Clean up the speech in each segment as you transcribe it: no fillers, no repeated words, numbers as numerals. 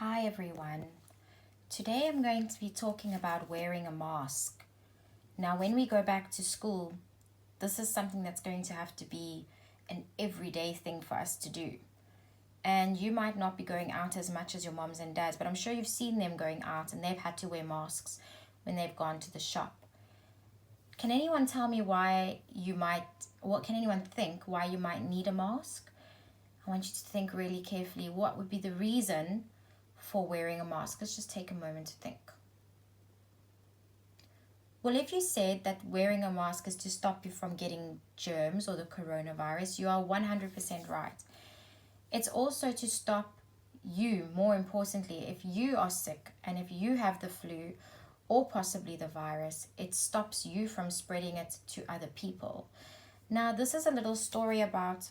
Hi everyone. Today I'm going to be talking about wearing a mask. Now, when we go back to school, this is something that's going to have to be an everyday thing for us to do. And you might not be going out as much as your moms and dads, but I'm sure you've seen them going out and they've had to wear masks when they've gone to the shop. Can anyone tell me what can anyone think why you might need a mask? I want you to think really carefully. What would be the reason for wearing a mask? Let's just take a moment to think. Well, if you said that wearing a mask is to stop you from getting germs or the coronavirus, you are 100% right. It's also to stop you, more importantly, if you are sick and if you have the flu or possibly the virus, it stops you from spreading it to other people. Now, this is a little story about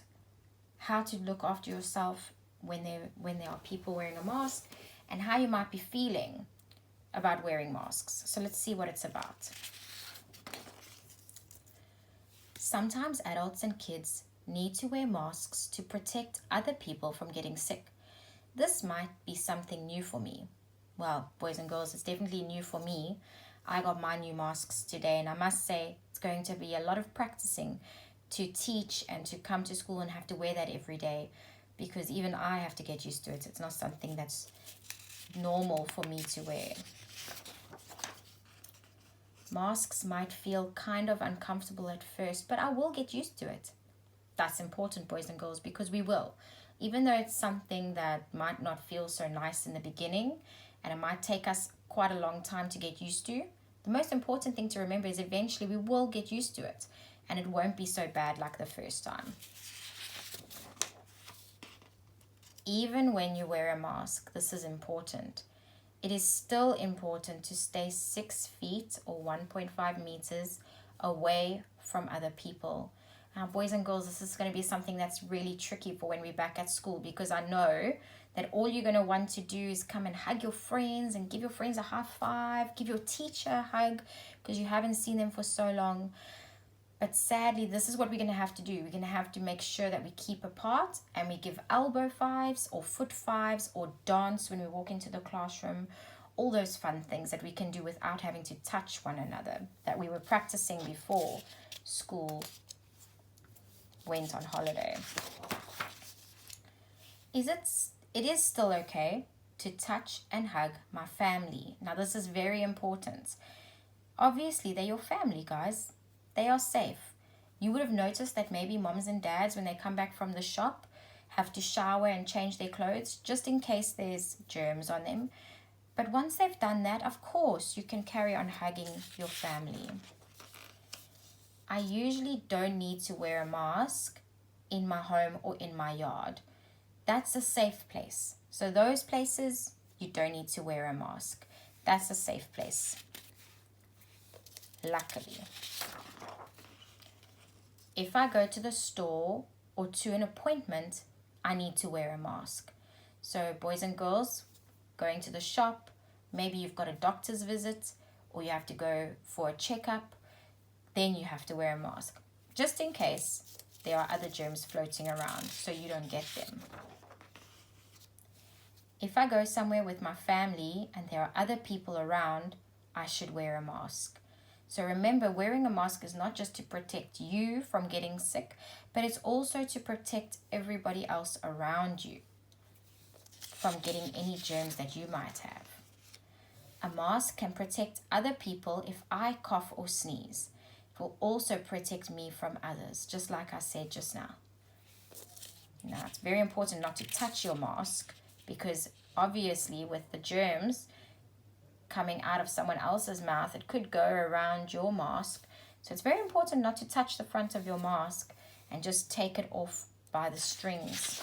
how to look after yourself when there are people wearing a mask and how you might be feeling about wearing masks. So let's see what it's about. Sometimes adults and kids need to wear masks to protect other people from getting sick. This might be something new for me. Well, boys and girls, it's definitely new for me. I got my new masks today, and I must say it's going to be a lot of practicing to teach and to come to school and have to wear that every day, because even I have to get used to it. It's not something that's normal for me to wear. Masks might feel kind of uncomfortable at first, but I will get used to it. That's important, boys and girls, because we will. Even though it's something that might not feel so nice in the beginning, and it might take us quite a long time to get used to, the most important thing to remember is eventually we will get used to it, and it won't be so bad like the first time. Even when you wear a mask, this is important. It is still important to stay 6 feet or 1.5 meters away from other people. Now, boys and girls, this is going to be something that's really tricky for when we're back at school, because I know that all you're going to want to do is come and hug your friends and give your friends a high five, give your teacher a hug because you haven't seen them for so long. But sadly, this is what we're going to have to do. We're going to have to make sure that we keep apart and we give elbow fives or foot fives or dance when we walk into the classroom. All those fun things that we can do without having to touch one another that we were practicing before school went on holiday. It is still okay to touch and hug my family. Now, this is very important. Obviously, they're your family, guys. They are safe. You would have noticed that maybe moms and dads, when they come back from the shop, have to shower and change their clothes just in case there's germs on them. But once they've done that, of course, you can carry on hugging your family. I usually don't need to wear a mask in my home or in my yard. That's a safe place. So those places, you don't need to wear a mask. That's a safe place. Luckily. If I go to the store or to an appointment, I need to wear a mask. So boys and girls, going to the shop, maybe you've got a doctor's visit or you have to go for a checkup, then you have to wear a mask. Just in case there are other germs floating around so you don't get them. If I go somewhere with my family and there are other people around, I should wear a mask. So remember, wearing a mask is not just to protect you from getting sick, but it's also to protect everybody else around you from getting any germs that you might have. A mask can protect other people if I cough or sneeze. It will also protect me from others, just like I said just now. Now, it's very important not to touch your mask because obviously with the germs coming out of someone else's mouth, it could go around your mask. So it's very important not to touch the front of your mask and just take it off by the strings.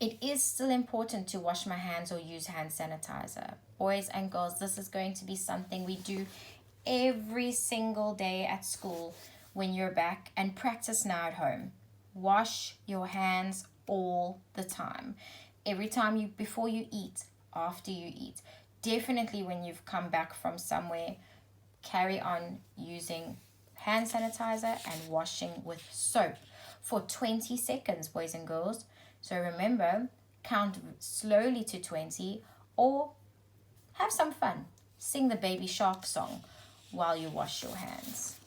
It is still important to wash my hands or use hand sanitizer. Boys and girls, this is going to be something we do every single day at school when you're back, and practice now at home. Wash your hands all the time. Every time before you eat, after you eat. Definitely when you've come back from somewhere, carry on using hand sanitizer and washing with soap for 20 seconds, boys and girls. So remember, count slowly to 20, or have some fun. Sing the Baby Shark song while you wash your hands.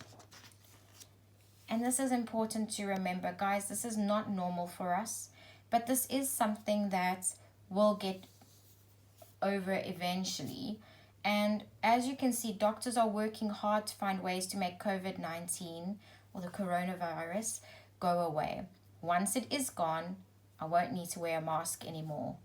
And this is important to remember, guys. This is not normal for us, but this is something that will get over eventually. And as you can see, doctors are working hard to find ways to make COVID-19 or the coronavirus go away. Once it is gone, I won't need to wear a mask anymore.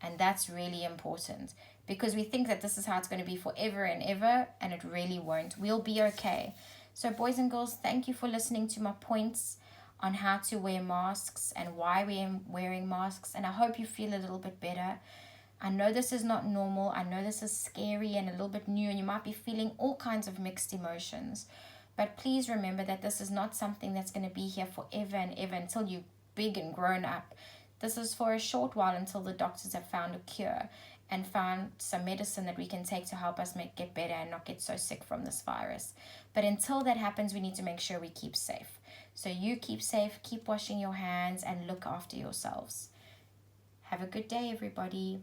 And that's really important, because we think that this is how it's going to be forever and ever, and it really won't. We'll be okay. So boys and girls, thank you for listening to my points on how to wear masks and why we're wearing masks. And I hope you feel a little bit better. I know this is not normal. I know this is scary and a little bit new, and you might be feeling all kinds of mixed emotions. But please remember that this is not something that's going to be here forever and ever until you're big and grown up. This is for a short while until the doctors have found a cure and found some medicine that we can take to help us get better and not get so sick from this virus. But until that happens, we need to make sure we keep safe. So you keep safe, keep washing your hands, and look after yourselves. Have a good day, everybody.